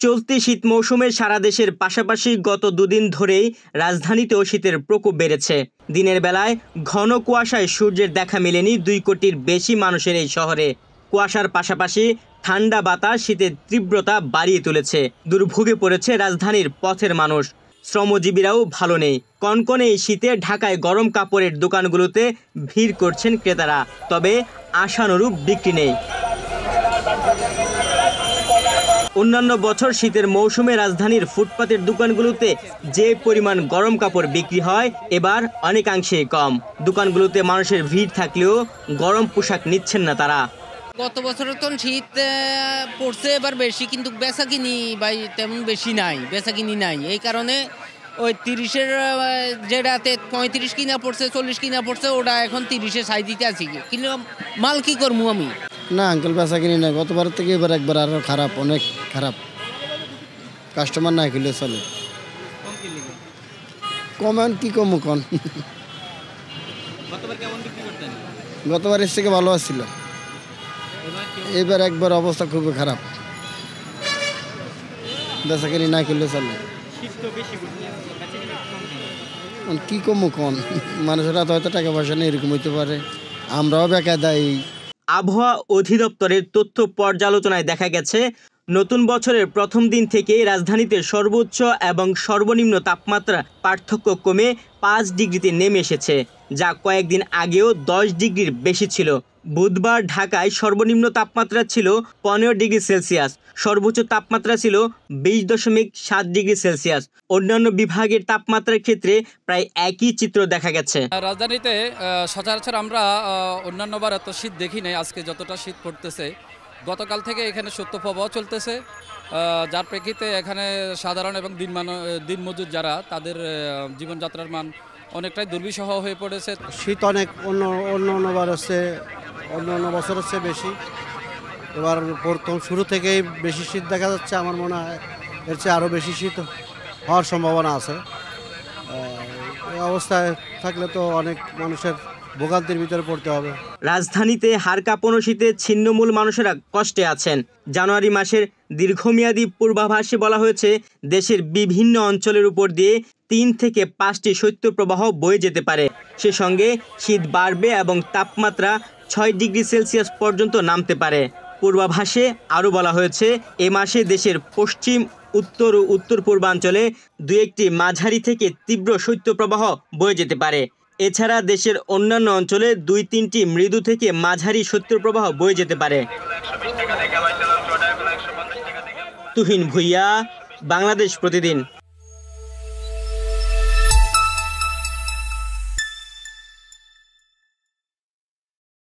চলতি শীত মৌসুমে সারা দেশের পাশাপাশি গত দুদিন ধরেই রাজধানীতেও শীতের প্রকোপ বেড়েছে। দিনের বেলায় ঘন কুয়াশায় সূর্যের দেখা মেলেনি 2 কোটির বেশি মানুষের এই শহরে। কুয়াশার পাশাপাশি ঠান্ডা বাতাস শীতের তীব্রতা বাড়িয়ে তুলেছে। দুর্ভোগে পড়েছে রাজধানীর পথের মানুষ। শ্রমজীবীরাও ভালো নেই। কনকনে এই শীতে ঢাকায় গরম কাপড়ের দোকানগুলোতে ভিড় করছেন ক্রেতারা, তবে আশানুরূপ বিক্রি নেই। অন্যান্য বছর শীতের মৌসুমে রাজধানীর ফুটপাতের দোকানগুলোতে যে পরিমাণ গরম কাপড় বিক্রি হয়, এবার অনেকাংশেই কম। দোকানগুলোতে মানুষের ভিড় থাকলেও গরম পোশাক নিচ্ছেন না তারা। গত বছরের তো শীত পড়ছে এবার বেশি, কিন্তু বেচাকিনি ভাই তেমন বেশি নাই, বেচাকিনি নাই। এই কারণে ওই 30-এর যেটাতে 35 কিনা পড়ছে, 40 কিনা পড়ছে, ওটা এখন 30-এ ছাই দিতে আছি। কিন্তু মাল কি করবো আমি? না আঙ্কেল, বেচা কিনি না। গতবার থেকে এবার একবার আরো খারাপ, অনেক খারাপ। কাস্টমার না কিনলে চলে। কমান কি কম কন। গতবার এর থেকে ভালো আসছিল, এবার একবার অবস্থা খুবই খারাপ। বেচা কিনি না কিনলে চলে। কি কম কন, মানুষের হাতে হয়তো টাকা পয়সা নেই, এরকম হইতে পারে। আমরাও বেকার দায়ী। আবহাওয়া অধিদপ্তরের তথ্য পর্যালোচনায় দেখা গেছে, নতুন বছরের প্রথম দিন থেকে রাজধানীতে সর্বোচ্চ এবং সর্বনিম্ন তাপমাত্রা পার্থক্য কমে 5 ডিগ্রিতে নেমে এসেছে, যা কয়েকদিন আগেও 10 ডিগ্রির বেশি ছিল। বুধবার ঢাকায় সর্বনিম্ন তাপমাত্রা ছিল 15 ডিগ্রি সেলসিয়াস, সর্বোচ্চ তাপমাত্রা ছিল 20.7 ডিগ্রি সেলসিয়াস। অন্যান্য বিভাগের তাপমাত্রার ক্ষেত্রে প্রায় একই চিত্র দেখা গেছে। রাজধানীতে সচরাচর আমরা অন্যান্যবার এত শীত দেখি নাই, আজকে যতটা শীত পড়তেছে। গতকাল থেকে এখানে শৈত্যপ্রবাহ চলতেছে, যার প্রেক্ষিতে এখানে সাধারণ এবং দিনমজুর যারা, তাদের জীবনযাত্রার মান অনেকটাই দুর্বিষহ হয়ে পড়েছে। শীত অনেক অন্যান্যবার হচ্ছে, অন্য বছর হচ্ছে বেশি। এবার প্রথম শুরু থেকেই বেশি শীত দেখা যাচ্ছে। আমার মনে হয় এর চেয়ে আরও বেশি শীত হওয়ার সম্ভাবনা আছে। এই অবস্থায় থাকলে তো অনেক মানুষের ভোগান্তির ভিতরে পড়তে হবে। রাজধানীতে হাড় কাঁপানো শীতে ছিন্নমূল মানুষেরা কষ্টে আছেন। জানুয়ারি মাসের দীর্ঘমেয়াদী পূর্বাভাসে বলা হয়েছে, দেশের বিভিন্ন অঞ্চলের উপর দিয়ে 3 থেকে 5টি শৈত্যপ্রবাহ বয়ে যেতে পারে। সে সঙ্গে শীত বাড়বে এবং তাপমাত্রা 6 ডিগ্রি সেলসিয়াস পর্যন্ত নামতে পারে। পূর্বাভাসে আরও বলা হয়েছে, এ মাসে দেশের পশ্চিম, উত্তর ও উত্তর পূর্বাঞ্চলে 2-1টি মাঝারি থেকে তীব্র শৈত্যপ্রবাহ বয়ে যেতে পারে। এছাড়া দেশের অন্যান্য অঞ্চলে 2-3টি মৃদু থেকে মাঝারি শৈত্যপ্রবাহ বয়ে যেতে পারে। তুহিন ভুইয়া, বাংলাদেশ প্রতিদিন।